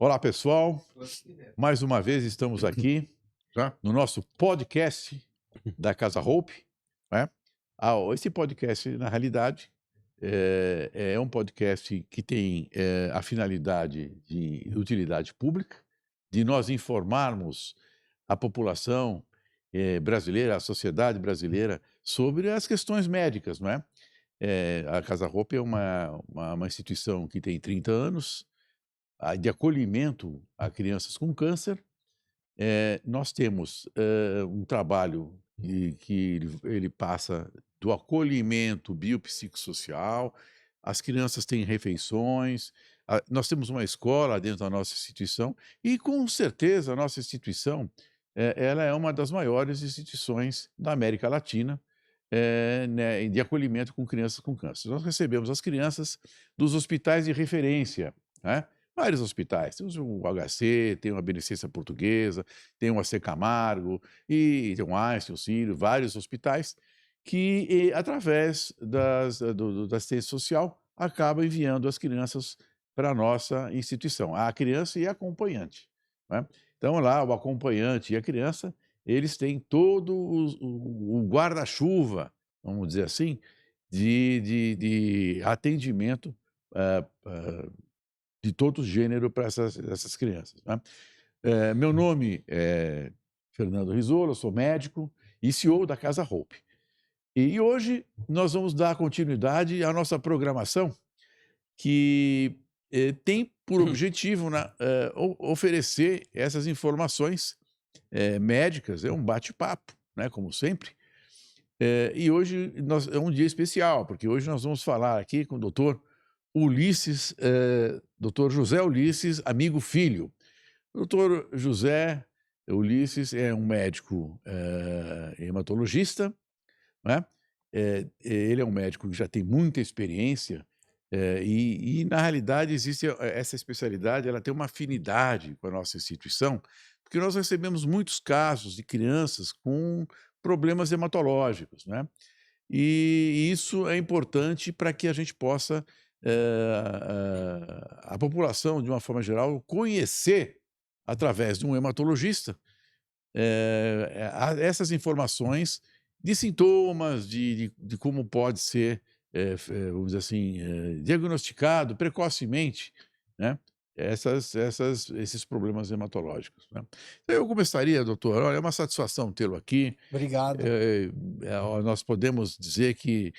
Olá, pessoal. Mais uma vez estamos aqui no nosso podcast da Casa Hope, né? Esse podcast, na realidade, é um podcast que tem a finalidade de utilidade pública, de nós informarmos a população brasileira, a sociedade brasileira, sobre as questões médicas, não é? A Casa Hope é uma instituição que tem 30 anos, de acolhimento a crianças com câncer. Nós temos um trabalho que ele passa do acolhimento biopsicossocial, as crianças têm refeições, nós temos uma escola dentro da nossa instituição e, com certeza, a nossa instituição ela é uma das maiores instituições da América Latina, né, de acolhimento com crianças com câncer. Nós recebemos as crianças dos hospitais de referência, né? Vários hospitais, temos o HC, tem uma Beneficência Portuguesa, tem o AC Camargo, e tem o Einstein, o Sírio, vários hospitais que, através da assistência social, acaba enviando as crianças para a nossa instituição, a criança e a acompanhante, né? Então, lá, o acompanhante e a criança, eles têm todo o guarda-chuva, vamos dizer assim, de atendimento ah, ah, de todo gênero para essas crianças, né? Meu nome é Fernando Rizzolo, eu sou médico e CEO da Casa Hope. E hoje nós vamos dar continuidade à nossa programação que tem por objetivo, né, oferecer essas informações médicas, é um bate-papo, né, como sempre. E hoje é um dia especial, porque hoje nós vamos falar aqui com o doutor Ulisses, doutor José Ulisses Amigo Filho. O doutor José Ulisses é um médico hematologista, né? Ele é um médico que já tem muita experiência e, na realidade, existe essa especialidade, ela tem uma afinidade com a nossa instituição, porque nós recebemos muitos casos de crianças com problemas hematológicos, né? E isso é importante para que a gente possa, a população, de uma forma geral, conhecer, através de um hematologista, essas informações de sintomas, de como pode ser, vamos dizer assim, diagnosticado precocemente, né, esses problemas hematológicos, né. Então eu começaria, doutor, olha, é uma satisfação tê-lo aqui. Obrigado. Nós podemos dizer que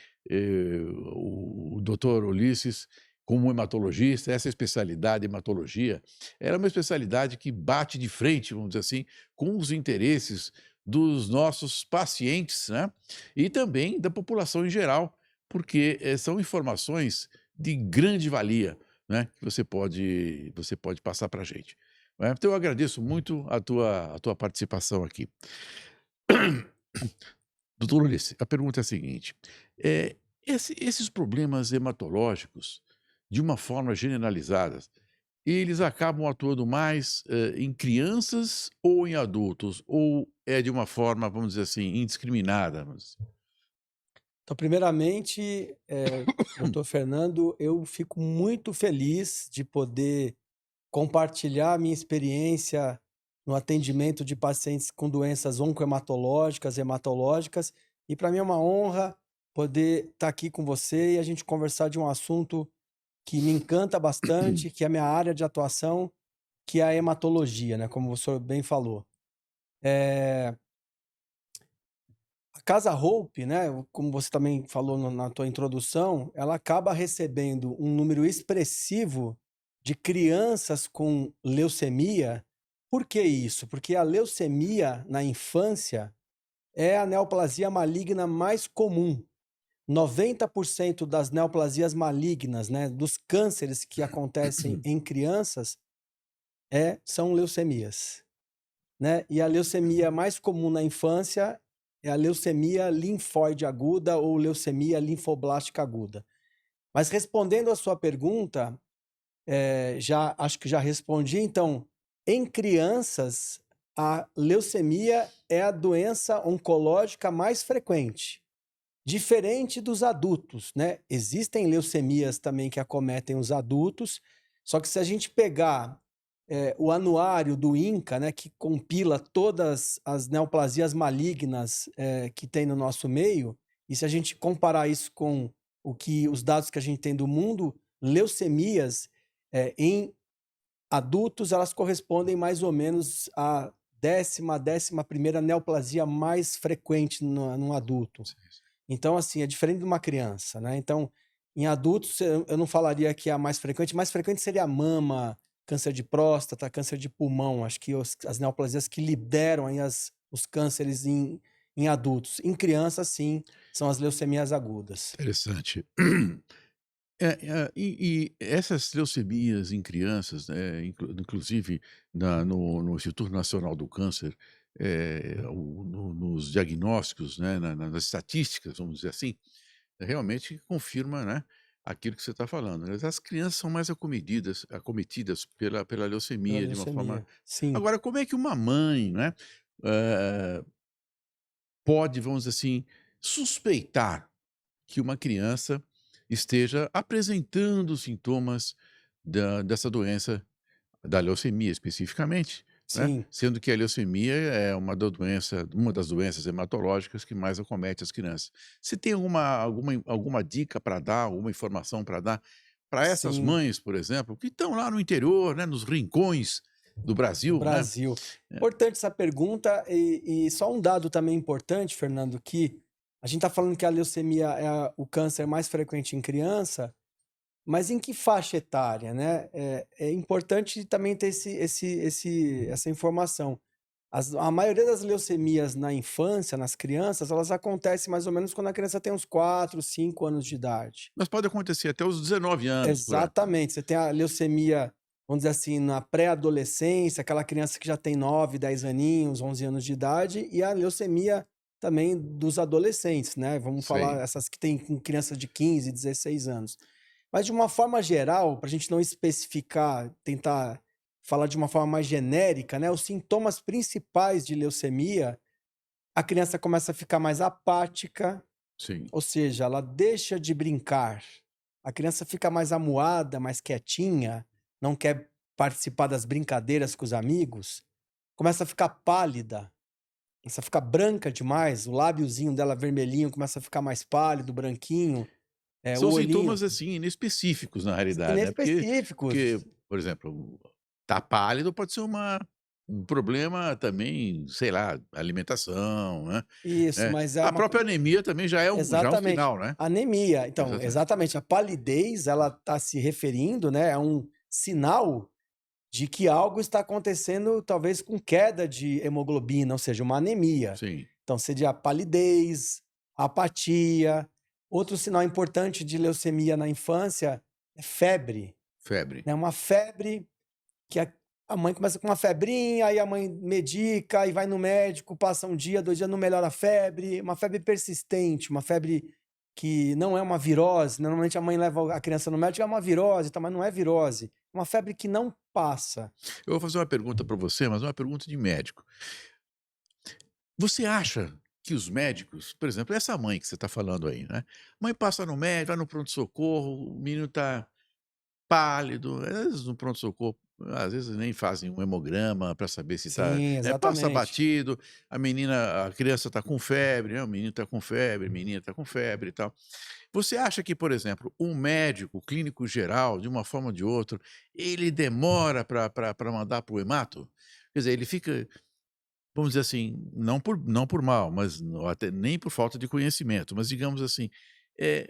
o doutor Ulisses, como hematologista, essa especialidade, hematologia, era uma especialidade que bate de frente, vamos dizer assim, com os interesses dos nossos pacientes, né? E também da população em geral, porque são informações de grande valia, né? Que você pode passar para a gente, né? Então eu agradeço muito a tua participação aqui. Doutor Ulisses, a pergunta é a seguinte: esses problemas hematológicos, de uma forma generalizada, eles acabam atuando mais, em crianças ou em adultos? Ou é de uma forma, vamos dizer assim, indiscriminada? Então, primeiramente, doutor Fernando, eu fico muito feliz de poder compartilhar a minha experiência no atendimento de pacientes com doenças oncohematológicas, hematológicas, e para mim é uma honra poder estar aqui com você e a gente conversar de um assunto que me encanta bastante, que é a minha área de atuação, que é a hematologia, né, como o senhor bem falou. Eh A Casa Hope, né, como você também falou na tua introdução, ela acaba recebendo um número expressivo de crianças com leucemia. Por que isso? Porque a leucemia na infância é a neoplasia maligna mais comum. 90% das neoplasias malignas, né, dos cânceres que acontecem em crianças, são leucemias, né? E a leucemia mais comum na infância é a leucemia linfóide aguda ou leucemia linfoblástica aguda. Mas respondendo à sua pergunta, já acho que já respondi. Então, em crianças, a leucemia é a doença oncológica mais frequente, diferente dos adultos, né? Existem leucemias também que acometem os adultos, só que se a gente pegar o anuário do INCA, né, que compila todas as neoplasias malignas que tem no nosso meio, e se a gente comparar isso com os dados que a gente tem do mundo, leucemias em adultos, elas correspondem mais ou menos à 11ª neoplasia mais frequente num adulto. Então, assim, é diferente de uma criança, né? Então, em adultos, eu não falaria que é a mais frequente seria a mama, câncer de próstata, câncer de pulmão, acho que as neoplasias que lideram aí os cânceres em adultos. Em crianças, sim, são as leucemias agudas. Interessante. E essas leucemias em crianças, né, inclusive no Instituto Nacional do Câncer, nos diagnósticos, né, nas estatísticas, vamos dizer assim, realmente confirma, né, aquilo que você está falando, né. As crianças são mais acometidas pela Pela leucemia de uma forma. leucemia. Sim, Agora, como é que uma mãe, né, eh, pode, vamos dizer assim, suspeitar que uma criança esteja apresentando sintomas dessa doença, da leucemia especificamente, né, sim. sendo que a leucemia é uma das doenças hematológicas que mais acomete as crianças. Você tem alguma dica para dar, alguma informação para dar para essas Sim, mães, por exemplo, que estão lá no interior, né, nos rincões do do Brasil, né? Brasil. É, Importante essa pergunta e só um dado também importante, Fernando, que a gente está falando que a leucemia é o câncer mais frequente em criança, mas em que faixa etária, né? É importante também ter essa informação. A maioria das leucemias na infância, nas crianças, elas acontecem mais ou menos quando a criança tem uns 4, 5 anos de idade. mas pode acontecer até os 19 anos, por aí. Exatamente. Você tem a leucemia, vamos dizer assim, na pré-adolescência, aquela criança que já tem 9, 10 aninhos, 11 anos de idade, e a leucemia também dos adolescentes, né? Vamos falar Sei. essas que tem com criança de 15, 16 anos. Mas de uma forma geral, para a gente não especificar, tentar falar de uma forma mais genérica, né? Os sintomas principais de leucemia, a criança começa a ficar mais apática, Sim. ou seja, ela deixa de brincar. A criança fica mais amuada, mais quietinha, não quer participar das brincadeiras com os amigos, começa a ficar pálida, começa a ficar branca demais, o lábiozinho dela vermelhinho começa a ficar mais pálido, branquinho, o São olhinho. sintomas, assim, inespecíficos na realidade, né, porque, Inespecíficos. por exemplo, tá pálido pode ser um problema também, sei lá, alimentação, né, Isso, mas é a uma própria anemia também já é um exatamente. sinal, né. Anemia. Então, Exatamente. exatamente, a palidez, ela está se referindo, né, a um sinal de que algo está acontecendo, talvez com queda de hemoglobina, ou seja, uma anemia. Sim, Então, seria a palidez, apatia. Outro sinal importante de leucemia na infância é febre, febre. né? Uma febre que a mãe começa com uma febrinha, aí a mãe medica e vai no médico, passa um dia, 2 dias, não melhora a febre, uma febre persistente, uma febre que não é uma virose. Normalmente a mãe leva a criança no médico, é uma virose, tá, mas não é virose. É uma febre que não passa. Eu vou fazer uma pergunta para você, mas uma pergunta de médico. Você acha que os médicos, por exemplo, essa mãe que você está falando aí, né, mãe passa no médico, vai no pronto-socorro, o menino tá pálido, às vezes no pronto-socorro, às vezes nem fazem um hemograma para saber se tá, Sim, passa exatamente. batido, a criança está com febre, né, o menino está com febre, a menina está com febre e tal. Você acha que, por exemplo, um médico clínico geral, de uma forma ou de outra, ele demora para mandar para o hemato? Quer dizer, ele fica, vamos dizer assim, não por mal, mas até nem por falta de conhecimento, mas digamos assim,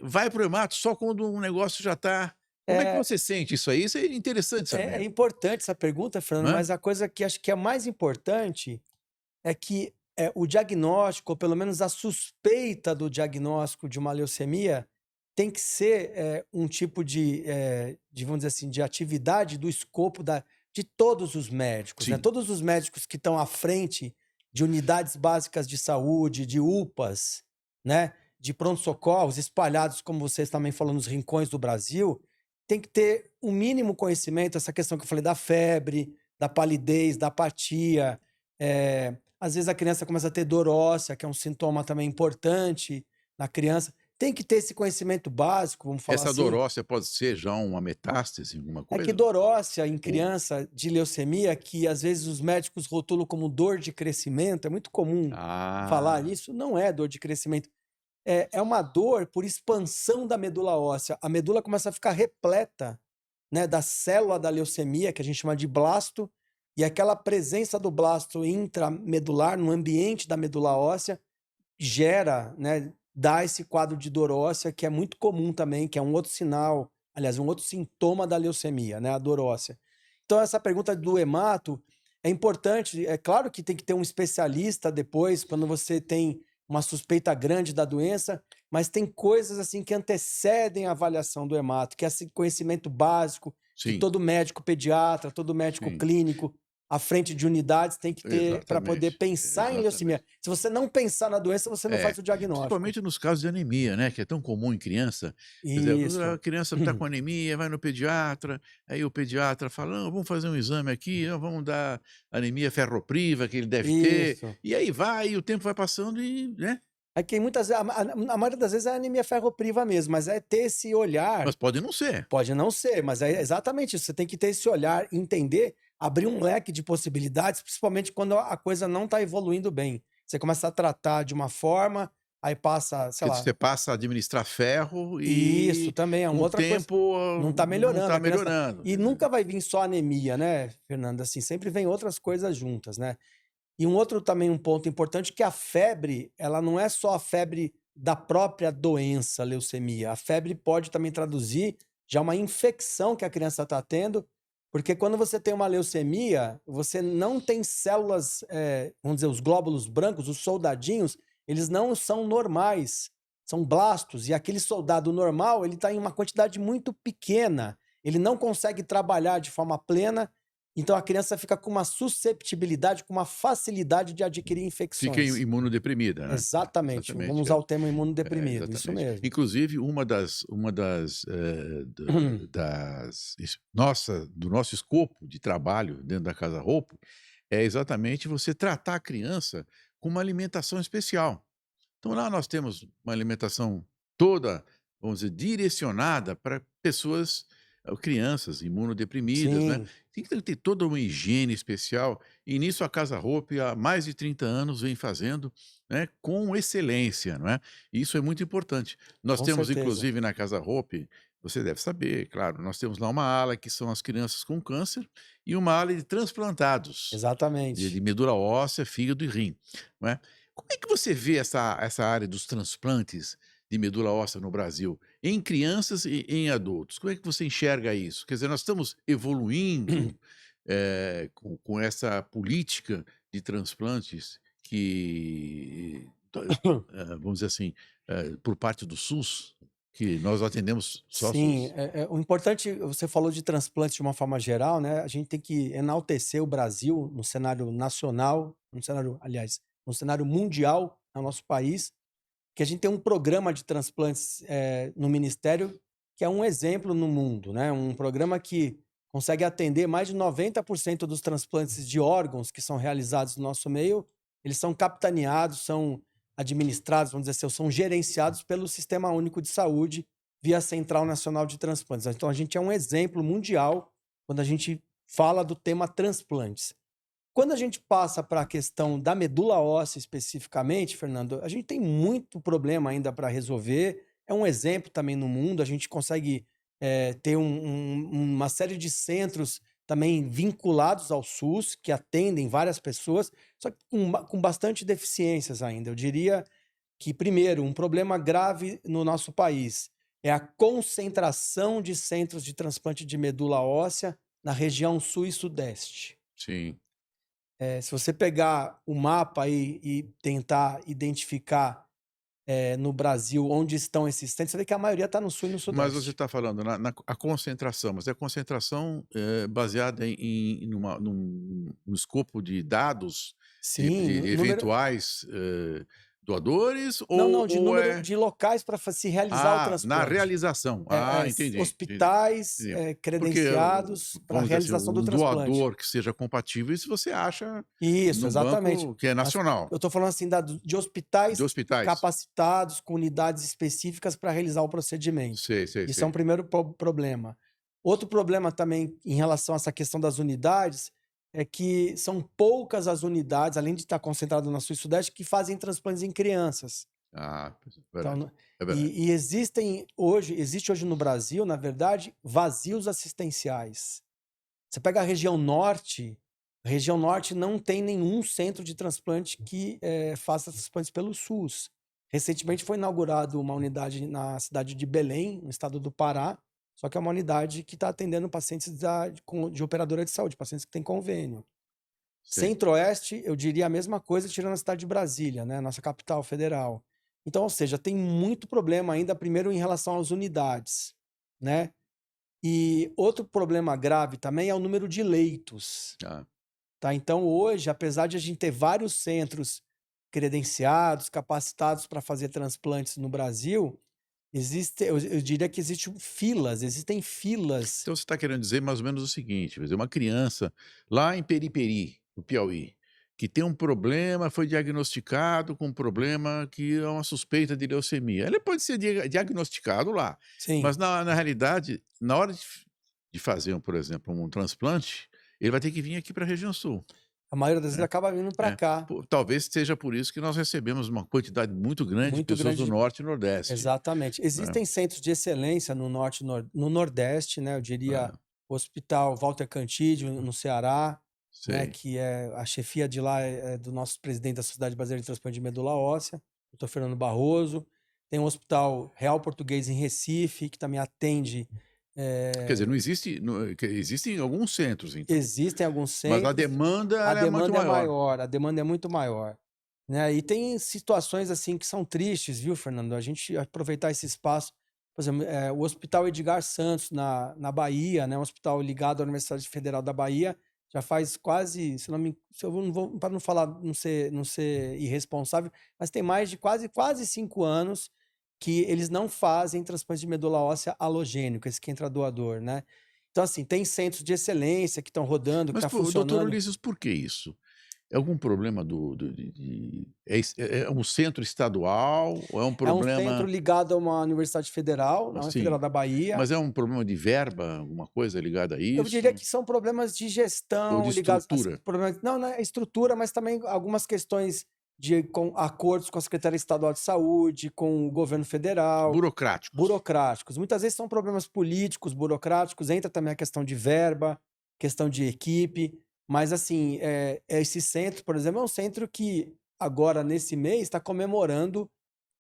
vai para o hemato só quando um negócio já está. Como é que É, você sente isso aí? Isso é interessante é saber, importante essa pergunta, Fernando, não é? mas a coisa que acho que é mais importante é que o diagnóstico, ou pelo menos a suspeita do diagnóstico de uma leucemia, tem que ser um tipo de, vamos dizer assim, de atividade do escopo de todos os médicos, né? Sim, Todos os médicos que estão à frente de unidades básicas de saúde, de UPAs, né? De pronto-socorros espalhados, como vocês também falam, nos rincões do Brasil, tem que ter o mínimo conhecimento, essa questão que eu falei da febre, da palidez, da apatia, às vezes a criança começa a ter dor óssea, que é um sintoma também importante na criança. tem que ter esse conhecimento básico, vamos falar Essa assim. dor óssea pode ser já uma metástase, alguma É coisa? que dor óssea em criança de leucemia, que às vezes os médicos rotulam como dor de crescimento, é muito comum falar Ah, nisso, não é dor de crescimento. É uma dor por expansão da medula óssea. A medula começa a ficar repleta, né, da célula da leucemia, que a gente chama de blasto, e aquela presença do blasto intramedular no ambiente da medula óssea gera, né, dá esse quadro de dor óssea, que é muito comum também, que é um outro sinal, aliás, um outro sintoma da leucemia, né, a dor óssea. Então, essa pergunta do hemato é importante. É claro que tem que ter um especialista depois, quando você tem uma suspeita grande da doença, mas tem coisas assim que antecedem a avaliação do hemato, que é esse conhecimento básico que sim, todo médico pediatra, todo médico sim, clínico à frente de unidades tem que ter para poder exatamente, pensar em leucemia. exatamente. Se você não pensar na doença, você não É, faz o diagnóstico. principalmente nos casos de anemia, né, que é tão comum em criança. Quer dizer, a Isso. criança está com anemia, vai no pediatra, aí o pediatra fala: "Não, vamos fazer um exame aqui, ó, vamos dar anemia ferropriva que ele deve ter", Isso. e aí vai, e o tempo vai passando e, né, É que muitas a maioria das vezes é anemia ferropriva mesmo, mas é ter esse olhar. mas pode não ser. Pode não ser, mas é exatamente isso. Você tem que ter esse olhar, entender, abrir um leque de possibilidades, principalmente quando a coisa não está evoluindo bem. Você começa a tratar de uma forma, aí passa, sei Porque lá. você passa a administrar ferro Isso e também é uma com o outra coisa. tempo, Não está não melhorando, está a criança melhorando, e quer dizer. nunca vai vir só anemia, né, Fernanda? Assim, sempre vem outras coisas juntas, né? E um outro também um ponto importante que a febre, ela não é só a febre da própria doença, leucemia. A febre pode também traduzir já uma infecção que a criança está tendo, porque quando você tem uma leucemia, você não tem células, vamos dizer, os glóbulos brancos, os soldadinhos, eles não são normais, são blastos. E aquele soldado normal, ele está em uma quantidade muito pequena, ele não consegue trabalhar de forma plena, então a criança fica com uma susceptibilidade, com uma facilidade de adquirir Fica infecções. imunodeprimida, né. Exatamente, vamos Exatamente, usar o termo é, imunodeprimido, isso exatamente. mesmo. Inclusive uma das, do nosso escopo de trabalho dentro da Casa Roupa, é exatamente você tratar a criança com uma alimentação especial. Então lá nós temos uma alimentação toda, vamos dizer, direcionada para pessoas, crianças imunodeprimidas, né. Sim, Tem que ter toda uma higiene especial, e nisso a Casa Roupe há mais de 30 anos vem fazendo, né, com excelência, não é. E isso é muito importante. Nós com temos certeza. inclusive na Casa Roupe, você deve saber, claro, nós temos lá uma ala que são as crianças com câncer, e uma ala de transplantados, de Exatamente. medula óssea, fígado e rim, não é. Como é que você vê essa área dos transplantes de medula óssea no Brasil, em crianças e em adultos? Como é que você enxerga isso? Quer dizer, nós estamos evoluindo, com essa política de transplantes que, vamos dizer assim, por parte do SUS, que nós atendemos só Sim, SUS. o importante, você falou de transplante de uma forma geral, né? A gente tem que enaltecer o Brasil no cenário nacional, no cenário, aliás, no cenário mundial, no nosso país, que a gente tem um programa de transplantes no Ministério que é um exemplo no mundo, né? Um programa que consegue atender mais de 90% dos transplantes de órgãos que são realizados no nosso meio, eles são capitaneados, são administrados, vamos dizer assim, são gerenciados pelo Sistema Único de Saúde via Central Nacional de Transplantes. Então a gente é um exemplo mundial quando a gente fala do tema transplantes. Quando a gente passa para a questão da medula óssea especificamente, Fernando, a gente tem muito problema ainda para resolver. É um exemplo também no mundo, a gente consegue ter uma série de centros também vinculados ao SUS, que atendem várias pessoas, só que com bastante deficiências ainda. Eu diria que, primeiro, um problema grave no nosso país é a concentração de centros de transplante de medula óssea na região sul e sudeste. Sim. Se você pegar o mapa aí e tentar identificar no Brasil onde estão esses centros, você vê que a maioria está no sul e no Mas você sudeste. está falando a concentração, mas é concentração, baseada num escopo de dados, de Sim, de número. eventuais, doadores Não, de ou número de locais para se realizar o na transplante. realização. Entendi. Hospitais Porque, credenciados para a vamos dizer assim, realização do um transplante. doador que seja compatível, isso você acha Isso, no exatamente. banco que é nacional, Eu estou falando assim de de hospitais hospitais. capacitados, com unidades específicas para realizar o procedimento. Sei. Isso é um primeiro problema. Outro problema também em relação a essa questão das unidades é que são poucas as unidades, além de estar concentrado na Sul e Sudeste, que fazem transplantes em crianças. Verdade. Então, É verdade. e existe hoje no Brasil, na verdade, vazios assistenciais. Você pega a região norte não tem nenhum centro de transplante que faça transplantes pelo SUS. Recentemente foi inaugurado uma unidade na cidade de Belém, no estado do Pará, só que é uma unidade que está atendendo pacientes de operadora de saúde, pacientes que têm convênio. Sei. Centro-Oeste, eu diria a mesma coisa, tirando a cidade de Brasília, né, nossa capital federal. Então, ou seja, tem muito problema ainda, primeiro em relação às unidades, né? E outro problema grave também é o número de leitos. Tá? Então, hoje, apesar de a gente ter vários centros credenciados, capacitados para fazer transplantes no Brasil, eu diria que existem filas. Então você está querendo dizer mais ou menos o seguinte, quer dizer, uma criança lá em Periperi, no Piauí, que tem um problema, foi diagnosticado com um problema que é uma suspeita de leucemia. Ele pode ser diagnosticado lá, Sim, mas na realidade, na hora de fazer, por exemplo, um transplante, ele vai ter que vir aqui para a região sul. a maioria das vezes né? acaba vindo para cá. Talvez seja por isso que nós recebemos uma quantidade muito grande de Muito pessoas grande do Norte e Nordeste. Exatamente. Existem centros de excelência no Norte no Nordeste, né? Eu diria o Hospital Walter Cantídio, no Ceará, né? Sei. Que a chefia de lá é do nosso presidente da Sociedade Brasileira de Transplante de Medula Óssea, Dr. Fernando Barroso. Tem o Hospital Real Português em Recife, que também atende. Quer dizer, não existe, existem alguns centros, então. Existem alguns Mas centros. a demanda A ela é muito demanda é maior. maior, a demanda é muito maior. Né? E tem situações assim que são tristes, viu, Fernando? A gente aproveitar esse espaço. Por exemplo, o Hospital Edgar Santos, na Bahia, né? Um hospital ligado à Universidade Federal da Bahia, já faz quase, se eu não vou, para não falar, não ser irresponsável, mas tem mais de quase 5 anos que eles não fazem transplante de medula óssea halogênico, esse que entra doador, né? Então, assim, tem centros de excelência que estão rodando, que Mas, está doutor funcionando. Ulisses, por que isso? É algum problema é um centro estadual ou é um É um problema... centro ligado a uma universidade federal, na Federal Assim, da Bahia. mas é um problema de verba, alguma coisa ligada a Eu isso? diria que são problemas de Ou gestão de ligados estrutura? não é estrutura, mas também algumas questões com acordos com a Secretaria Estadual de Saúde, com o governo federal. Burocráticos. Burocráticos. Muitas vezes são problemas políticos, burocráticos, entra também a questão de verba, questão de equipe, mas assim, esse centro, por exemplo, é um centro que agora, nesse mês, está comemorando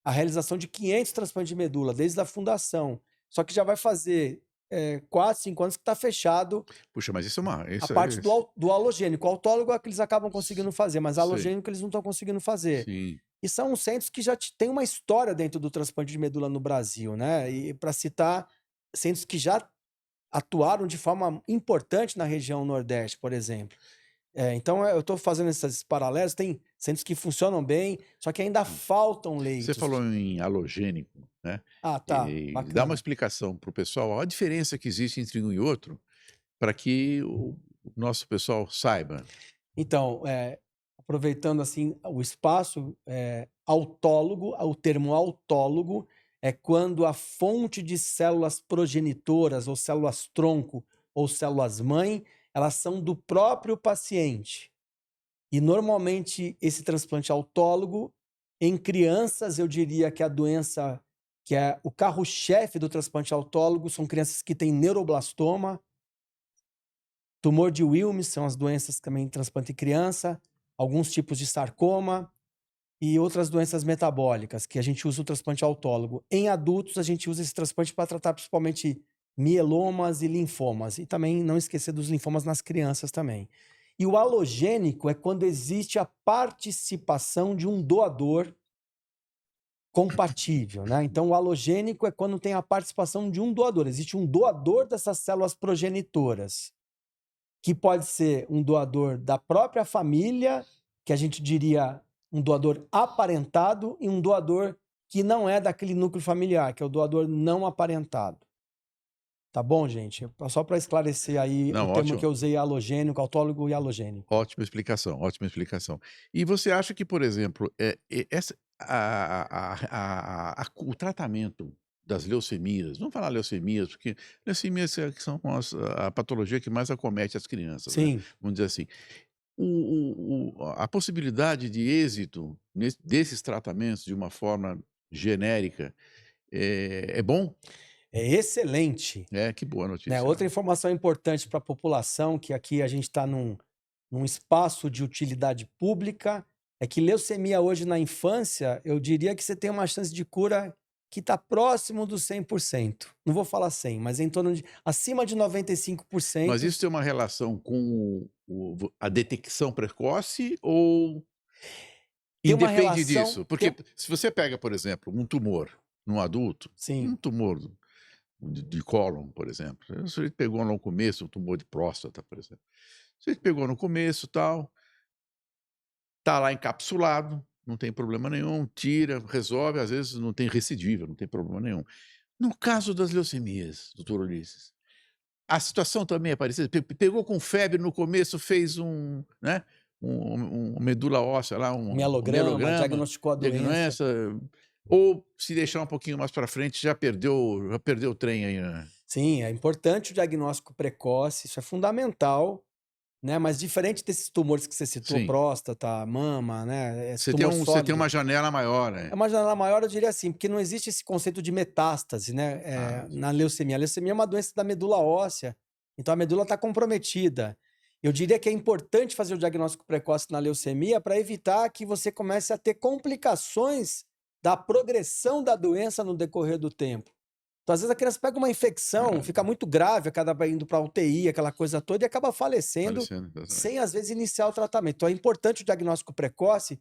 a realização de 500 transplantes de medula, desde a fundação. Só que já vai fazer 4, 5 anos que está fechado. Puxa, mas isso é uma... A parte do halogênico. O autólogo é que eles acabam conseguindo fazer, mas halogênico eles não estão conseguindo fazer. Sim. E são centros que já têm uma história dentro do transplante de medula no Brasil, né? E para citar, centros que já atuaram de forma importante na região Nordeste, por exemplo. Então, eu estou fazendo esses paralelos. Tem centros que funcionam bem, só que ainda faltam leitos. Você falou em halogênico, né? Tá. E Bacana. dá uma explicação para o pessoal, a diferença que existe entre um e outro, para que o nosso pessoal saiba. Então, aproveitando assim o espaço, autólogo, o termo autólogo é quando a fonte de células progenitoras, ou células tronco, ou células mãe, elas são do próprio paciente. E normalmente esse transplante autólogo, em crianças, eu diria que a doença que é o carro-chefe do transplante autólogo são crianças que têm neuroblastoma, tumor de Wilms, são as doenças que também transplante em criança, alguns tipos de sarcoma e outras doenças metabólicas, que a gente usa o transplante autólogo. Em adultos, a gente usa esse transplante para tratar principalmente mielomas e linfomas. E também não esquecer dos linfomas nas crianças também. E o halogênico é quando existe a participação de um doador compatível, né? Então, o halogênico é quando tem a participação de um doador. Existe um doador dessas células progenitoras, que pode ser um doador da própria família, que a gente diria um doador aparentado e um doador que não é daquele núcleo familiar, que é o doador não aparentado. Tá bom, gente? Só para esclarecer aí Não, o termo ótimo. que eu usei, alogênico, autólogo e halogênico. Ótima explicação, ótima explicação. E você acha que, por exemplo, o tratamento das leucemias, vamos falar leucemias, porque leucemias que são a patologia que mais acomete as crianças, né? Sim, Vamos dizer assim. A possibilidade de êxito desses tratamentos de uma forma genérica é bom? é excelente. É, que boa Né? notícia. Outra informação importante para a população, que aqui a gente está num espaço de utilidade pública, é que leucemia hoje na infância, eu diria que você tem uma chance de cura que está próximo dos 100%. Não vou falar 100, mas em torno de acima de Mas 95%. isso tem uma relação com a detecção precoce ou Tem uma independe relação. disso? Porque se você pega, por exemplo, um tumor num adulto, um Sim, tumor de cólon, por exemplo, se ele pegou no começo, um tumor de próstata, por exemplo. Se ele pegou no começo, tal, tá lá encapsulado, não tem problema nenhum, tira, resolve, às vezes não tem recidiva, não tem problema nenhum. No caso das leucemias, doutor Ulisses, a situação também é parecida? Pegou com febre no começo, fez né, medula óssea lá, um mielograma, mielograma, diagnosticou a doença. diagnosta, ou se deixar um pouquinho mais para frente, já perdeu o trem aí, né? Sim, é importante o diagnóstico precoce, isso é fundamental, né? Mas diferente desses tumores que você citou, Sim. próstata, mama, né? Esse Você tem, tumor você tem sólido. uma janela maior, É né? uma janela maior, eu diria assim, porque não existe esse conceito de metástase, né? Ah, Na leucemia. A leucemia é uma doença da medula óssea, então a medula está comprometida. Eu diria que é importante fazer o diagnóstico precoce na leucemia para evitar que você comece a ter complicações da progressão da doença no decorrer do tempo. Então, às vezes, a criança pega uma infecção, fica muito grave, acaba indo para a UTI, aquela coisa toda, e acaba falecendo falecendo, exatamente. sem, às vezes, iniciar o tratamento. Então, é importante o diagnóstico precoce,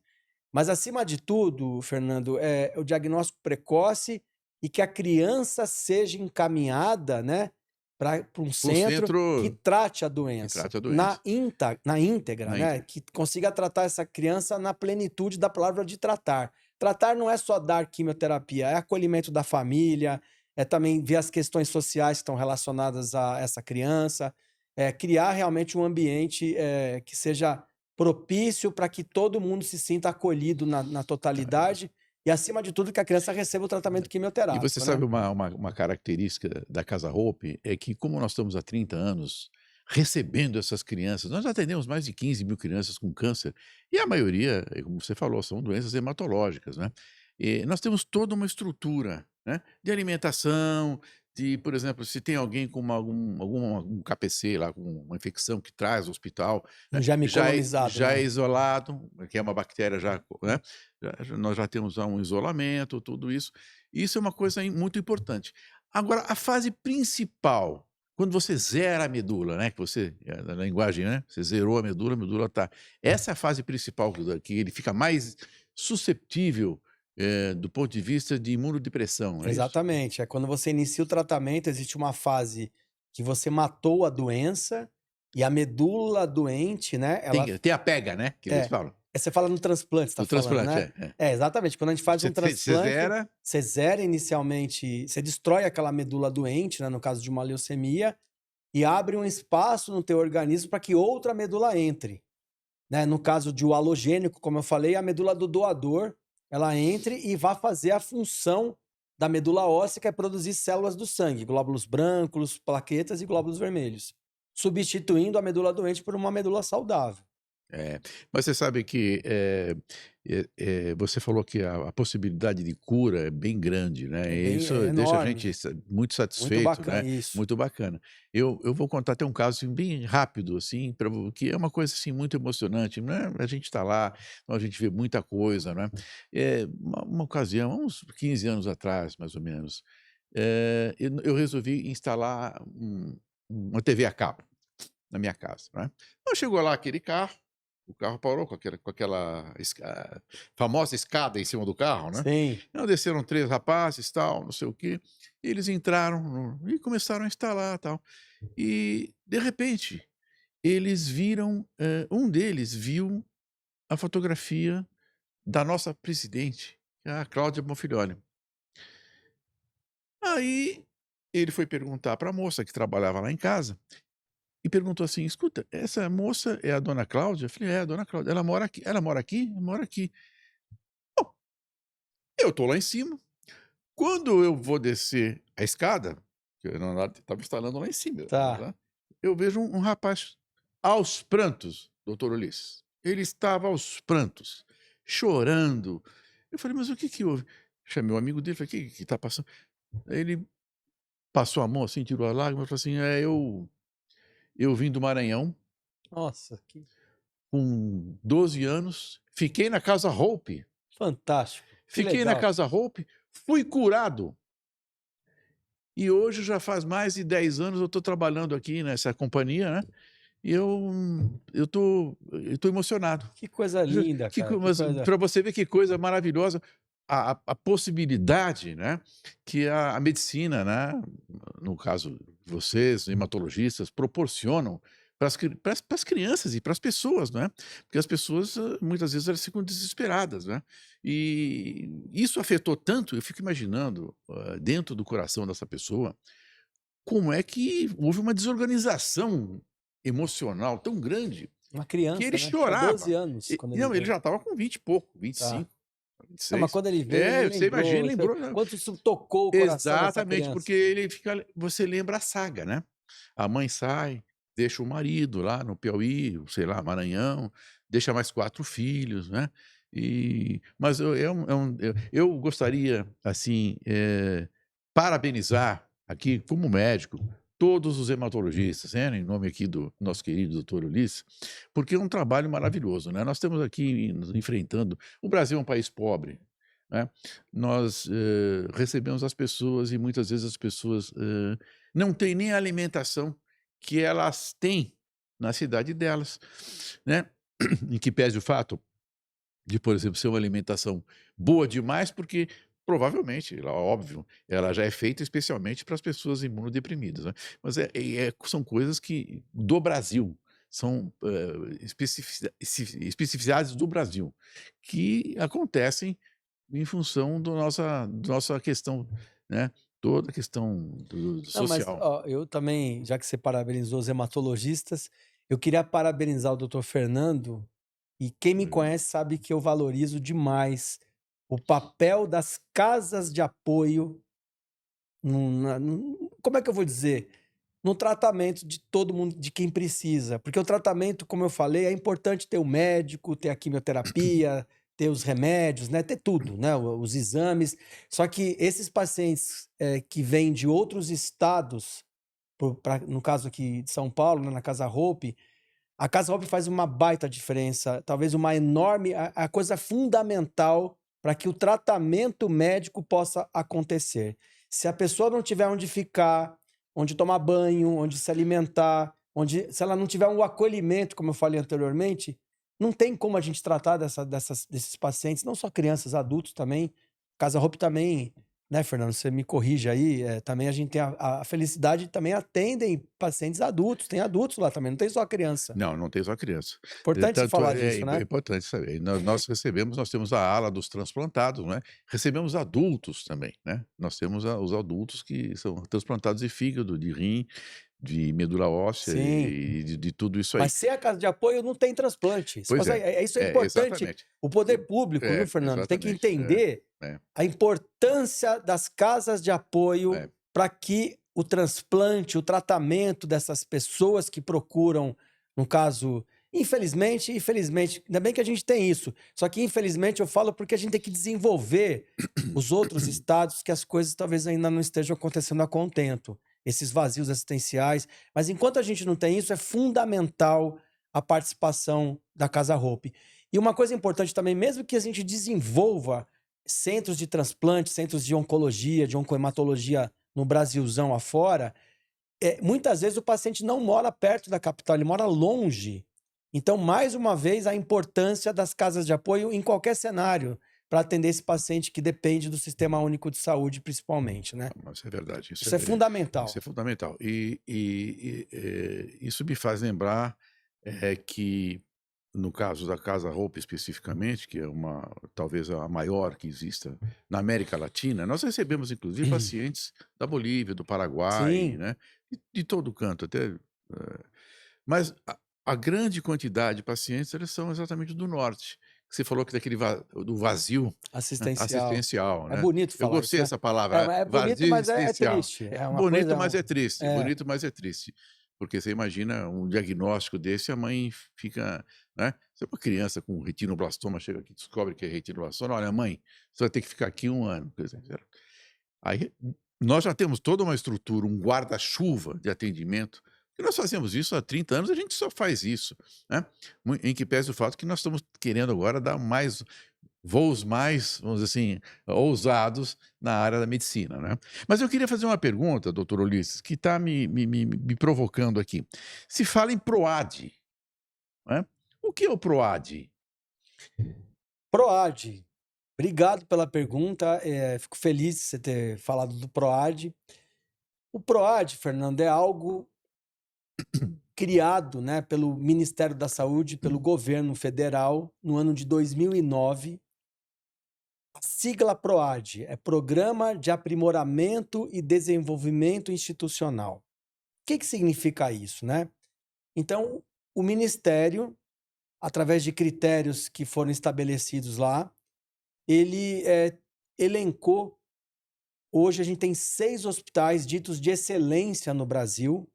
mas, acima de tudo, Fernando, é o diagnóstico precoce e que a criança seja encaminhada, né, para um Para um centro que centro trate a que doença trata a doença, na íntegra, na né, íntegra. que consiga tratar essa criança na plenitude da palavra de tratar. Tratar não é só dar quimioterapia, é acolhimento da família, é também ver as questões sociais que estão relacionadas a essa criança, é criar realmente um ambiente que seja propício para que todo mundo se sinta acolhido na totalidade e, acima de tudo, que a criança receba o tratamento E você quimioterápico, sabe né? uma característica da Casa Hope é que, como nós estamos há 30 anos recebendo essas crianças, nós atendemos mais de 15.000 crianças com câncer, e a maioria, como você falou, são doenças hematológicas, né? E nós temos toda uma estrutura, né, de alimentação, de, por exemplo, se tem alguém com algum KPC lá, com uma infecção que traz ao hospital, Um né, germe colonizado, já é né? isolado, que é uma bactéria já, né? Nós já temos um isolamento, tudo isso. Isso é uma coisa muito importante. Agora, a fase principal, quando você zera a medula, né, que você, na linguagem, né, você zerou a medula tá. Essa é a fase principal, que ele fica mais susceptível, do ponto de vista de imunodepressão, é isso? Exatamente. É quando você inicia o tratamento, existe uma fase que você matou a doença e a medula doente, né? Ela Tem a pega, né, que eles é. falam. Você fala no transplante, você tá Do falando, transplante, né? É, exatamente. Quando a gente faz um Você transplante, zera, você zera inicialmente, você destrói aquela medula doente, né, no caso de uma leucemia, e abre um espaço no teu organismo para que outra medula entre, né? No caso de o halogênico, como eu falei, a medula do doador, ela entre e vai fazer a função da medula óssea, que é produzir células do sangue, glóbulos brancos, plaquetas e glóbulos vermelhos, substituindo a medula doente por uma medula saudável. É, mas você sabe que você falou que a possibilidade de cura é bem grande, né? É E bem, é isso deixa a gente enorme, muito muito satisfeito, bacana né? isso. Muito bacana. Eu vou contar até um caso assim, bem rápido, assim, que é uma coisa assim, muito emocionante, né? A gente está lá, então a gente vê muita coisa, né? Uma ocasião, uns 15 anos atrás, mais ou menos, eu resolvi instalar uma TV a cabo na minha casa, né? Então chegou lá aquele carro, o carro parou com aquela famosa escada em cima do carro, né? Sim, Então desceram 3 rapazes, tal, não sei o quê, e eles entraram e começaram a instalar, tal. E, de repente, eles viram, um deles viu a fotografia da nossa presidente, a Cláudia Bonfilhoni. Aí ele foi perguntar para a moça que trabalhava lá em casa e perguntou assim: escuta, essa moça é a dona Cláudia? Eu falei: é, a dona Cláudia. Ela mora aqui? Ela mora aqui? Mora aqui. Bom, eu estou lá em cima. Quando eu vou descer a escada, que eu estava instalando lá em cima, Tá. tá? Eu vejo um rapaz aos prantos, doutor Ulisses. Ele estava aos prantos, chorando. Eu falei: mas o que que houve? Chamei o amigo dele, falei: o que está passando? Aí ele passou a mão assim, tirou a lágrima e falou assim: eu vim do Maranhão Nossa, que com 12 anos, fiquei na Casa Hope, fantástico. Que fiquei na legal. Casa Hope, fui curado. E hoje já faz mais de 10 anos eu estou trabalhando aqui nessa companhia, né? E eu tô emocionado. Que coisa linda, cara. Que Mas coisa. para você ver que coisa maravilhosa a possibilidade, né, que a medicina, né, no caso vocês, hematologistas, proporcionam para as crianças e para as pessoas, né? Porque as pessoas muitas vezes elas ficam desesperadas, né? E isso afetou tanto, eu fico imaginando dentro do coração dessa pessoa como é que houve uma desorganização emocional tão grande Uma que criança, ele né? Tinha 12 chorava. anos quando ele Não, ele veio. já estava com 20 e pouco, Tá. 25, Não, mas 26. quando ele veio, ele Você imagina, lembrou. lembrou, né? Quanto isso tocou o coração dessa Exatamente, criança. porque ele fica você lembra a saga, né. A mãe sai, deixa o marido lá no Piauí, sei lá, Maranhão, deixa mais 4 filhos, né. Mas eu gostaria, assim, parabenizar aqui, como médico, todos os hematologistas, né, em nome aqui do nosso querido doutor Ulisses, porque é um trabalho maravilhoso, né. Nós estamos aqui nos enfrentando o Brasil é um país pobre, né. Nós, recebemos as pessoas e muitas vezes as pessoas, não têm nem a alimentação que elas têm na cidade delas, né. Em que pese o fato de, por exemplo, ser uma alimentação boa demais, porque provavelmente, óbvio, ela já é feita especialmente para as pessoas imunodeprimidas, né. Mas são coisas que do Brasil, são, especificidades do Brasil, que acontecem em função do nossa questão, né, toda a questão do Não, mas social. ó, eu também, já que você parabenizou os hematologistas, eu queria parabenizar o doutor Fernando, e quem me conhece sabe que eu valorizo demais o papel das casas de apoio, como é que eu vou dizer? No tratamento de todo mundo, de quem precisa. Porque o tratamento, como eu falei, é importante ter o médico, ter a quimioterapia, ter os remédios, né? Ter tudo, né? Os exames. Só que esses pacientes que vêm de outros estados, no caso aqui de São Paulo, né, na Casa Hope, a Casa Hope faz uma baita diferença, talvez uma enorme, a coisa fundamental para que o tratamento médico possa acontecer. Se a pessoa não tiver onde ficar, onde tomar banho, onde se alimentar, se ela não tiver um acolhimento, como eu falei anteriormente, não tem como a gente tratar desses pacientes, não só crianças, adultos também. Casa Hope também, né, Fernando? Você me corrige aí. Também a gente tem a felicidade, também atendem pacientes adultos, tem adultos lá também, não tem só criança. Não, não tem só criança. Importante você Tanto falar é disso, né? importante saber. Nós temos a ala dos transplantados, né, recebemos adultos também, né. Nós temos os adultos que são transplantados de fígado, de rim, de medula óssea Sim. e de tudo isso aí. Mas sem a casa de apoio não tem transplante. Você Pois consegue, é. isso é importante. Exatamente. O poder público, viu, Fernando, tem que Exatamente. entender É, a importância das casas de apoio é. para que o transplante, o tratamento dessas pessoas que procuram, no caso, infelizmente, ainda bem que a gente tem isso. Só que infelizmente eu falo porque a gente tem que desenvolver os outros estados que as coisas talvez ainda não estejam acontecendo a contento, esses vazios assistenciais. Mas enquanto a gente não tem isso, é fundamental a participação da Casa Hope. E uma coisa importante também, mesmo que a gente desenvolva centros de transplante, centros de oncologia, de oncohematologia no Brasilzão afora, muitas vezes o paciente não mora perto da capital, ele mora longe. Então, mais uma vez, a importância das casas de apoio em qualquer cenário para atender esse paciente que depende do Sistema Único de Saúde, principalmente, né? Mas é verdade. Isso é fundamental. Isso é fundamental. Isso me faz lembrar que no caso da Casa Hope especificamente, que é talvez a maior que exista na América Latina, nós recebemos inclusive pacientes da Bolívia, do Paraguai, Sim, né, de todo canto, até, mas a grande quantidade de pacientes, eles são exatamente do norte. Você falou que do vazio, né, assistencial. assistencial, É né. bonito Eu falar isso, gostei né? dessa palavra, É bonito, vazio mas é existencial. triste. É uma Bonito, coisa. mas é triste, É, bonito, mas é triste. Porque você imagina um diagnóstico desse, a mãe fica, né, se uma criança com retinoblastoma chega aqui e descobre que é retinoblastoma, olha mãe, você vai ter que ficar aqui 1 ano, quer dizer, aí nós já temos toda uma estrutura, um guarda-chuva de atendimento, que nós fazemos isso há 30 anos, a gente só faz isso, né, em que pese o fato que nós estamos querendo agora dar voos mais, vamos dizer assim, ousados na área da medicina, né. Mas eu queria fazer uma pergunta, doutor Ulisses, que está me provocando aqui. Se fala em PROAD, né. O que é o PROAD? PROAD. Obrigado pela pergunta. Fico feliz de você ter falado do PROAD. O PROAD, Fernando, é algo criado, né, pelo Ministério da Saúde, pelo governo federal, no ano de 2009. A sigla PROAD é Programa de Aprimoramento e Desenvolvimento Institucional. O que significa isso, né? Então, o Ministério, através de critérios que foram estabelecidos lá, ele elencou. Hoje a gente tem 6 hospitais ditos de excelência no Brasil,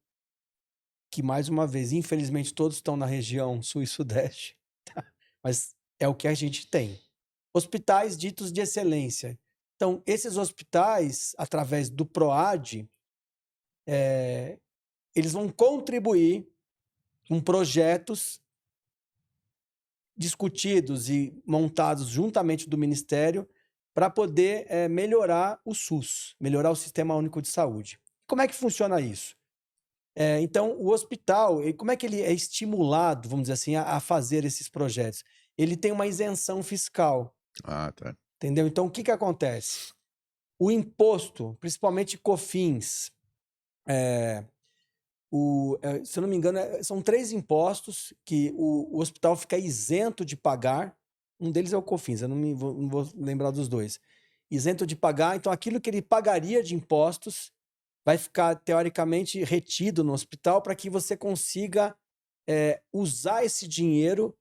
que, mais uma vez, infelizmente, todos estão na região sul e sudeste, tá? Mas é o que a gente tem. Hospitais ditos de excelência. Então, esses hospitais, através do PROAD, eles vão contribuir com projetos discutidos e montados juntamente do Ministério para poder melhorar o SUS, melhorar o Sistema Único de Saúde. Como é que funciona isso? Então, o hospital, como é que ele é estimulado, vamos dizer assim, a fazer esses projetos? Ele tem uma isenção fiscal, Ah, tá. entendeu? Então, o que acontece? O imposto, principalmente COFINS, se eu não me engano, são 3 impostos que o hospital fica isento de pagar. Um deles é o COFINS, eu não vou lembrar dos 2. Isento de pagar, então aquilo que ele pagaria de impostos vai ficar, teoricamente, retido no hospital para que você consiga usar esse dinheiro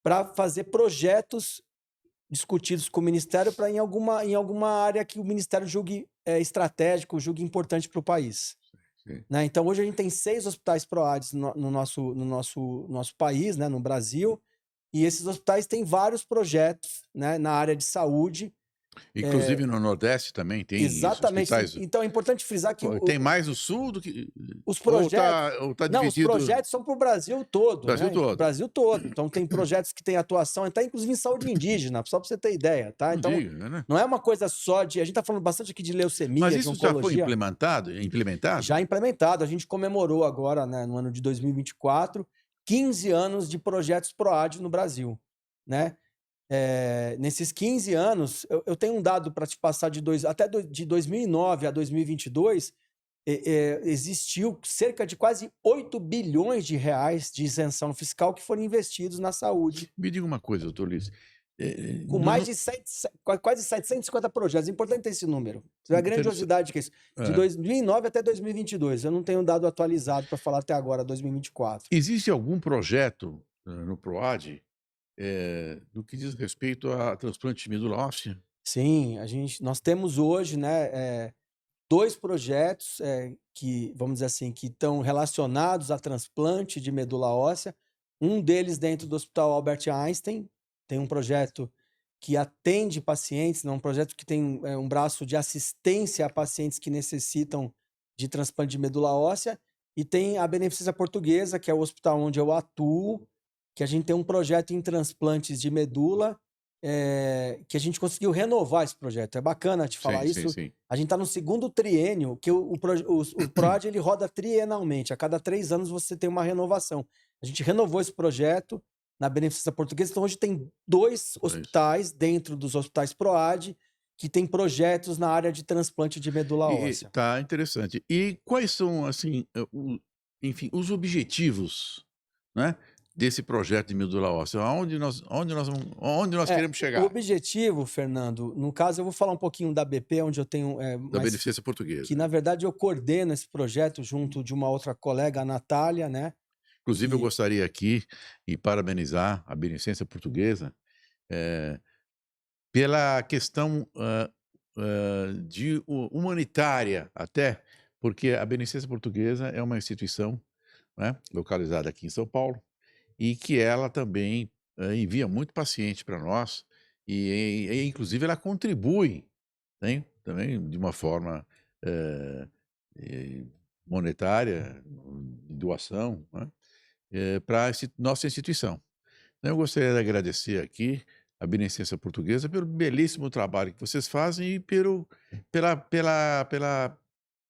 para fazer projetos discutidos com o Ministério para em alguma área que o Ministério julgue estratégico, julgue importante para o país. Sim. Né? Então, hoje a gente tem 6 hospitais PROADs no nosso país, né, no Brasil, e esses hospitais têm vários projetos, né, na área de saúde. Inclusive no Nordeste também tem Exatamente. hospitais. Então, é importante frisar que Tem mais no Sul do que. os projetos. Ou tá Não, os dividido. projetos são para o Brasil todo, Brasil né? todo. Brasil todo. Então, tem projetos que têm atuação, até inclusive em saúde indígena, só para você ter ideia, tá? Não Então, diga, né? não é uma coisa só de. A gente está falando bastante aqui de leucemia, Mas de isso já foi oncologia. implementado? Já implementado. A gente comemorou agora, né, no ano de 2024, 15 anos de projetos PROAD no Brasil, né? Nesses 15 anos, eu tenho um dado para te passar de 2009 a 2022, existiu cerca de quase 8 bilhões de reais de isenção fiscal que foram investidos na saúde, Me diga uma coisa, doutor Ulisses. com mais de quase 750 projetos. É importante ter esse número. Você vê a grandiosidade que é isso. De 2009 até 2022. Eu não tenho um dado atualizado para falar até agora, 2024. Existe algum projeto no PROAD no que diz respeito a transplante de medula óssea? Sim, nós temos hoje, né, 2 projetos que, vamos dizer assim, que estão relacionados a transplante de medula óssea. Um deles dentro do Hospital Albert Einstein, tem um projeto que atende pacientes, né, um projeto que tem um braço de assistência a pacientes que necessitam de transplante de medula óssea, e tem a Beneficência Portuguesa, que é o hospital onde eu atuo, que a gente tem um projeto em transplantes de medula, que a gente conseguiu renovar esse projeto. É bacana te falar isso. Sim. A gente está no 2º triênio, que o PROAD ele roda trienalmente. A cada 3 anos você tem uma renovação. A gente renovou esse projeto na Beneficência Portuguesa, então hoje tem 2 hospitais dentro dos hospitais PROAD que tem projetos na área de transplante de medula óssea. Tá interessante. E quais são, assim, enfim, os objetivos, né, desse projeto de medula óssea? Onde nós queremos O chegar? objetivo, Fernando, no caso, eu vou falar um pouquinho da BP, onde eu tenho, Da mais Beneficência que Portuguesa. na verdade eu coordeno esse projeto junto de uma outra colega, a Natália, né? Inclusive, eu E gostaria aqui de parabenizar a Beneficência Portuguesa eh, pela questão humanitária até, porque a Beneficência Portuguesa é uma instituição, né, localizada aqui em São Paulo, e que ela também envia muito paciente para nós, inclusive ela contribui, né, também de uma forma eh, eh, monetária, de doação, né, para nossa instituição. Então, eu gostaria de agradecer aqui a Beneficência Portuguesa pelo belíssimo trabalho que vocês fazem e pela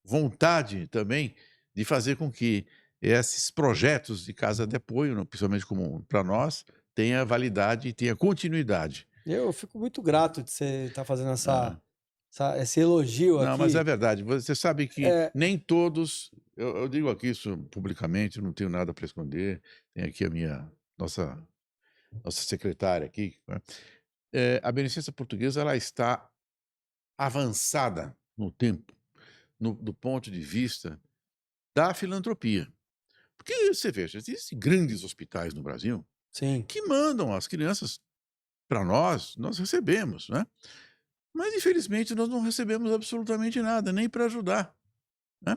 vontade também de fazer com que esses projetos de casa de apoio, principalmente como para nós, tenha validade e tenha continuidade. eu fico muito grato de você estar fazendo Ah, esse elogio não, mas é aqui. verdade. Você sabe que É, nem todos, eu digo aqui isso publicamente, não tenho nada para esconder. Tem aqui nossa secretária aqui, né? A Beneficência Portuguesa ela está avançada no tempo, do ponto de vista da filantropia. Porque você veja, existem grandes hospitais no Brasil sim. que mandam as crianças para nós recebemos, né? Mas infelizmente nós não recebemos absolutamente nada, nem para ajudar, né?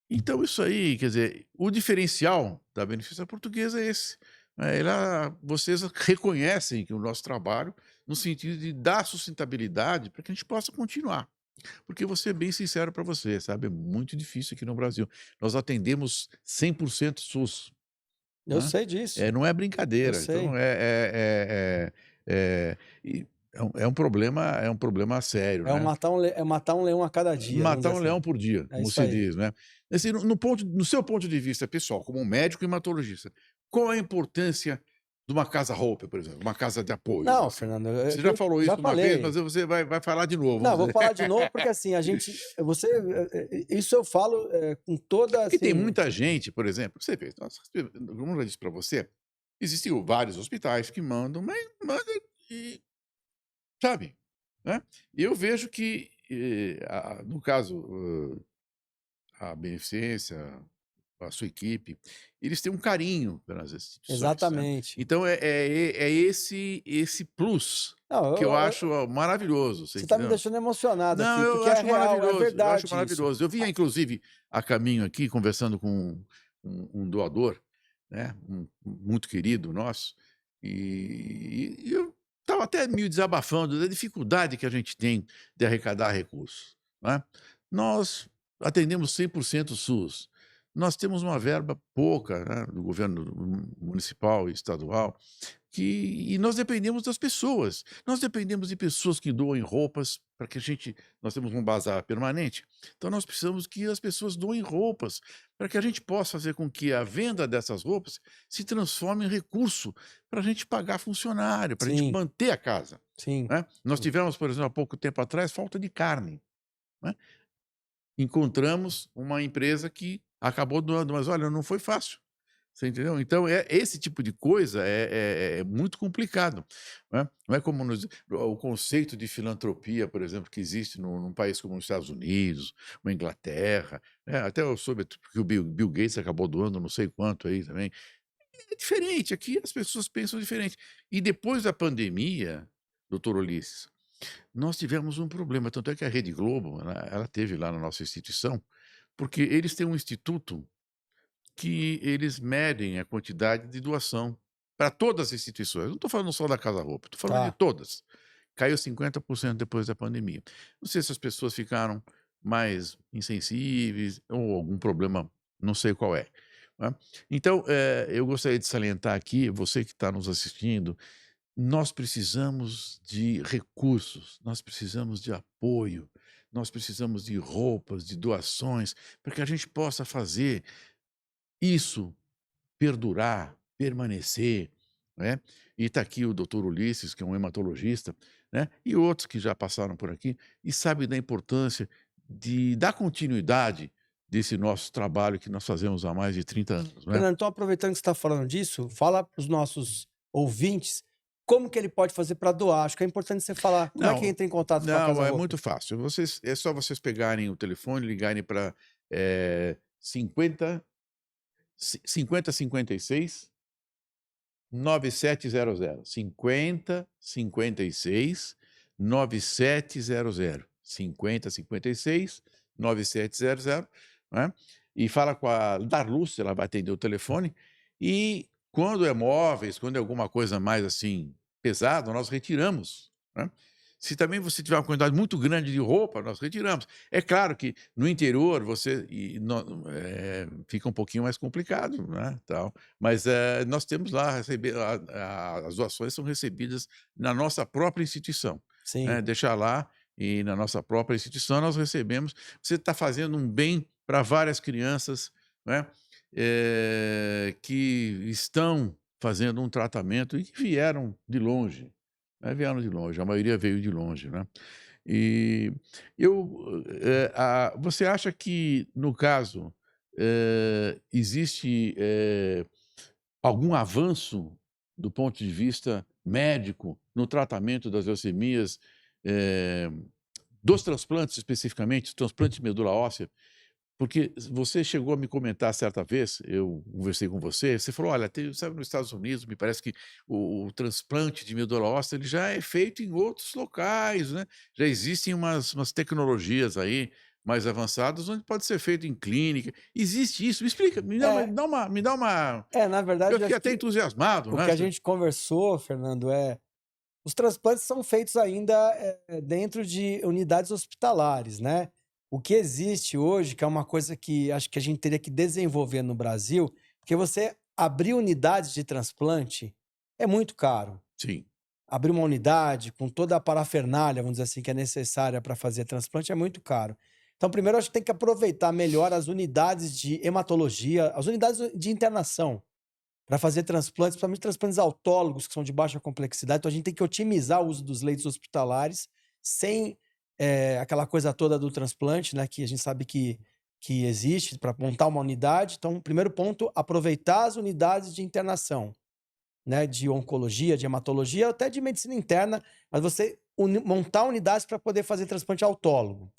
Então isso aí, quer dizer, o diferencial da Beneficência Portuguesa é esse, né, vocês reconhecem que o nosso trabalho, no sentido de dar sustentabilidade para que a gente possa continuar. Porque vou ser bem sincero para você, sabe, é muito difícil aqui no Brasil. Nós atendemos 100% SUS, Eu né, sei disso, não é eu brincadeira. Então sei. é um problema sério, né. É matar um leão a cada dia, vamos Matar dizer um assim. leão por dia, É como isso se aí. diz, né. Assim, no seu ponto de vista pessoal, como um médico hematologista, qual a importância de uma casa Hope, por exemplo, uma casa de apoio, Não, assim? Fernando, Você já eu falou já isso uma vez, falei. mas você vai falar de novo, Não, vamos vou dizer. falar de novo, porque assim, isso eu falo, com toda, Porque tem assim. muita gente, por exemplo, você vê, como eu já disse para você, existem vários hospitais que mandam, mas mandam e sabe, né. E eu vejo que, no caso, a Beneficência, a sua equipe, eles têm um carinho pelas instituições, né. Exatamente. Então é esse plus Não, que eu acho maravilhoso, você você está me entendeu? deixando emocionado Não, aqui, eu porque é acho real, é maravilhoso, eu acho verdade isso. maravilhoso. Eu vinha inclusive a caminho aqui conversando com um doador, né, muito querido nosso, e eu estava até meio desabafando da dificuldade que a gente tem de arrecadar recursos, né. Nós atendemos 100% SUS. Nós temos uma verba pouca, né, do governo municipal e estadual, e nós dependemos das pessoas. Nós dependemos de pessoas que doem roupas para que nós temos um bazar permanente, então nós precisamos que as pessoas doem roupas, para que a gente possa fazer com que a venda dessas roupas se transforme em recurso para a gente pagar funcionário, para a gente Sim, manter a casa, sim. né. Nós tivemos, por exemplo, há pouco tempo atrás, falta de carne, né. Encontramos uma empresa que acabou doando, mas olha, não foi fácil. Você entendeu? Então, esse tipo de coisa é muito complicado, né. Não é como o conceito de filantropia, por exemplo, que existe num país como os Estados Unidos, uma Inglaterra, né, até eu soube que o Bill Gates acabou doando não sei quanto aí também. É diferente, aqui as pessoas pensam diferente. E depois da pandemia, doutor Ulisses, nós tivemos um problema, tanto é que a Rede Globo, ela teve lá na nossa instituição, porque eles têm um instituto que eles medem a quantidade de doação para todas as instituições. Não estou falando só da Casa Roupa, estou falando de Tá. todas. Caiu 50% depois da pandemia. Não sei se as pessoas ficaram mais insensíveis ou algum problema, não sei qual é, né. Então, eu gostaria de salientar aqui, você que está nos assistindo, nós precisamos de recursos, nós precisamos de apoio, nós precisamos de roupas, de doações, para que a gente possa fazer isso perdurar, permanecer, né. E está aqui o doutor Ulisses, que é um hematologista, né, e outros que já passaram por aqui, e sabe da importância de dar continuidade desse nosso trabalho que nós fazemos há mais de 30 anos, né? Fernando, então aproveitando que você está falando disso, fala para os nossos ouvintes como que ele pode fazer para doar. Acho que é importante você falar como é que Não, entra em contato com a Casa não, é Hope. muito fácil. É só vocês pegarem o telefone, ligarem para 5056 9700. 5056 9700. 5056 9700, né? E fala com a Darlúcia, ela vai atender o telefone. E quando é móveis, quando é alguma coisa mais assim pesada, nós retiramos, né? Se também você tiver uma quantidade muito grande de roupa, nós retiramos. É claro que no interior fica um pouquinho mais complicado, né? Tal. Mas nós temos lá, as doações são recebidas na nossa própria instituição. Sim. Deixar lá e na nossa própria instituição nós recebemos. Você está fazendo um bem para várias crianças, né? Que estão fazendo um tratamento e que vieram de longe. Vieram de longe, a maioria veio de longe, né? E você acha que, no caso, existe algum avanço do ponto de vista médico no tratamento das leucemias, dos transplantes especificamente, transplante de medula óssea? Porque você chegou a me comentar certa vez, eu conversei com você falou: olha, sabe, nos Estados Unidos, me parece que o transplante de medula óssea ele já é feito em outros locais, né? Já existem umas tecnologias aí mais avançadas onde pode ser feito em clínica. Existe isso? Me explica, me dá uma. Na verdade, Eu eu fiquei acho até que entusiasmado, o né? que a gente conversou, Fernando, os transplantes são feitos ainda dentro de unidades hospitalares, né? O que existe hoje, que é uma coisa que acho que a gente teria que desenvolver no Brasil, porque você abrir unidades de transplante é muito caro. Sim. Abrir uma unidade com toda a parafernália, vamos dizer assim, que é necessária para fazer transplante é muito caro. Então, primeiro, acho que tem que aproveitar melhor as unidades de hematologia, as unidades de internação, para fazer transplantes, principalmente transplantes autólogos, que são de baixa complexidade. Então, a gente tem que otimizar o uso dos leitos hospitalares, sem aquela coisa toda do transplante, né, que a gente sabe que existe para montar uma unidade. Então, primeiro ponto, aproveitar as unidades de internação, né, de oncologia, de hematologia, até de medicina interna, mas você montar unidades para poder fazer transplante autólogo.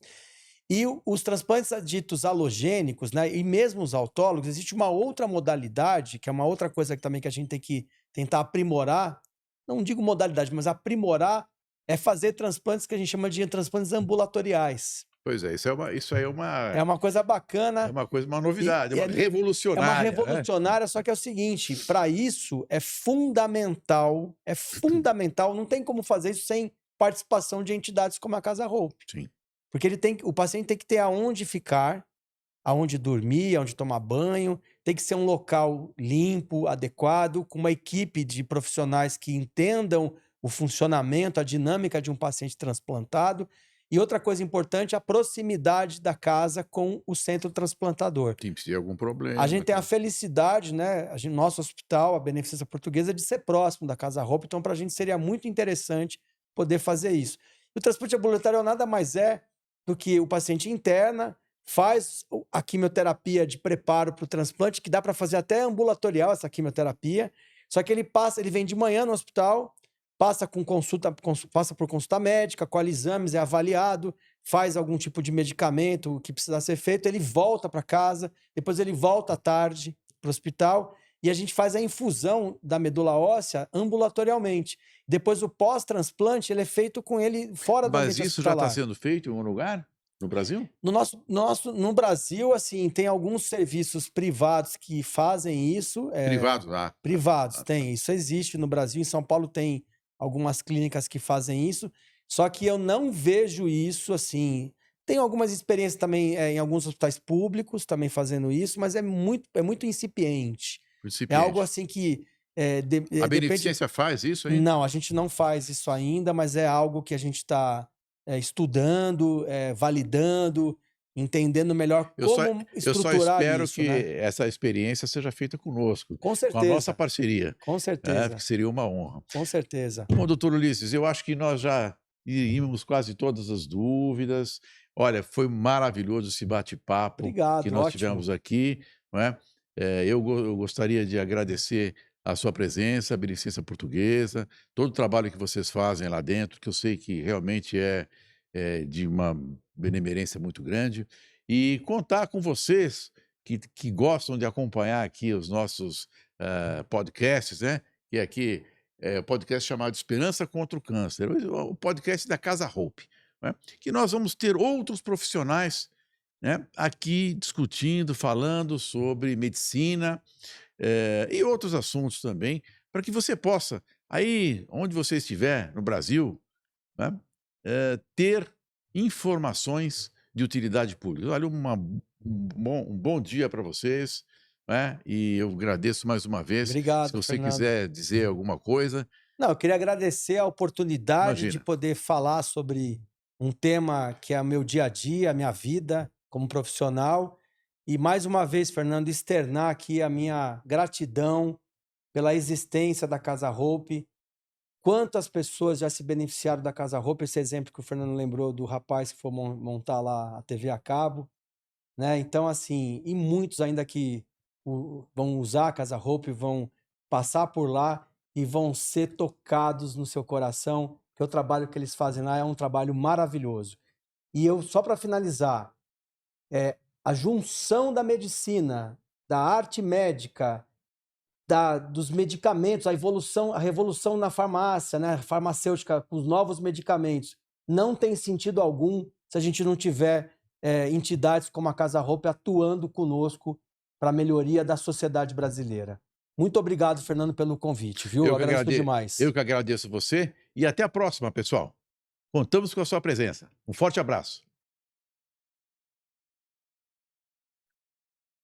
E os transplantes ditos halogênicos, né, e mesmo os autólogos, existe uma outra modalidade, que é uma outra coisa que também que a gente tem que tentar aprimorar, não digo modalidade, mas aprimorar, é fazer transplantes que a gente chama de transplantes ambulatoriais. Pois é, isso aí é uma. É uma coisa bacana. Uma novidade, uma revolucionária. É uma revolucionária, só que é o seguinte, para isso é fundamental, não tem como fazer isso sem participação de entidades como a Casa Hope. Sim. Porque o paciente tem que ter aonde ficar, aonde dormir, aonde tomar banho, tem que ser um local limpo, adequado, com uma equipe de profissionais que entendam o funcionamento, a dinâmica de um paciente transplantado. E outra coisa importante, a proximidade da casa com o centro transplantador. Tem que ter algum problema. A gente tem a felicidade, né? Nosso hospital, a Beneficência Portuguesa, de ser próximo da Casa Hope, então para a gente seria muito interessante poder fazer isso. E o transplante ambulatorial nada mais é do que o paciente interna, faz a quimioterapia de preparo para o transplante, que dá para fazer até ambulatorial essa quimioterapia, só que ele vem de manhã no hospital, passa por consulta médica, colhe exames, é avaliado, faz algum tipo de medicamento que precisa ser feito, ele volta para casa, depois ele volta à tarde para o hospital e a gente faz a infusão da medula óssea ambulatorialmente. Depois o pós-transplante ele é feito com ele fora do ambiente hospitalar. Mas isso já está sendo feito em algum lugar? No Brasil? No Brasil, assim, tem alguns serviços privados que fazem isso. Privados, Privados, tem. Isso existe no Brasil. Em São Paulo tem algumas clínicas que fazem isso. Só que eu não vejo isso, assim... Tem algumas experiências também em alguns hospitais públicos também fazendo isso, mas é muito incipiente. É algo assim que... a Beneficência faz isso ainda? Não, a gente não faz isso ainda, mas é algo que a gente está estudando, validando, entendendo melhor como estruturar isso. Eu só espero que essa experiência seja feita conosco. Com certeza. Com a nossa parceria. Com certeza. Que seria uma honra. Com certeza. Bom, doutor Ulisses, eu acho que nós já iríamos quase todas as dúvidas. Olha, foi maravilhoso esse bate-papo que Obrigado, nós ótimo. tivemos aqui, não é? Eu gostaria de agradecer a sua presença, a Beneficência Portuguesa, todo o trabalho que vocês fazem lá dentro, que eu sei que realmente é de uma benemerência muito grande, e contar com vocês que gostam de acompanhar aqui os nossos podcasts, né? Que aqui é o podcast chamado Esperança contra o Câncer, o podcast da Casa Hope, né? Que nós vamos ter outros profissionais, né, aqui discutindo, falando sobre medicina e outros assuntos também, para que você possa, aí onde você estiver, no Brasil, né, ter informações de utilidade pública. Olha, um bom dia para vocês, né, e eu agradeço mais uma vez. Se Obrigado, você Fernando. quiser dizer alguma coisa, Não, eu queria agradecer a oportunidade de imagina. poder falar sobre um tema que é o meu dia a dia, a minha vida como profissional. E mais uma vez, Fernando, externar aqui a minha gratidão pela existência da Casa Hope. Quantas pessoas já se beneficiaram da Casa Hope? Esse exemplo que o Fernando lembrou do rapaz que foi montar lá a TV a cabo, né? Então, assim, e muitos ainda que vão usar a Casa Hope, vão passar por lá e vão ser tocados no seu coração, que o trabalho que eles fazem lá é um trabalho maravilhoso. E eu, só para finalizar, a junção da medicina, da arte médica, dos medicamentos, a revolução na farmácia, né, farmacêutica, com os novos medicamentos, não tem sentido algum se a gente não tiver entidades como a Casa Hope atuando conosco para a melhoria da sociedade brasileira. Muito obrigado, Fernando, pelo convite, viu? Eu que Agradeço agrade demais. eu que agradeço você e até a próxima, pessoal. Contamos com a sua presença. Um forte abraço.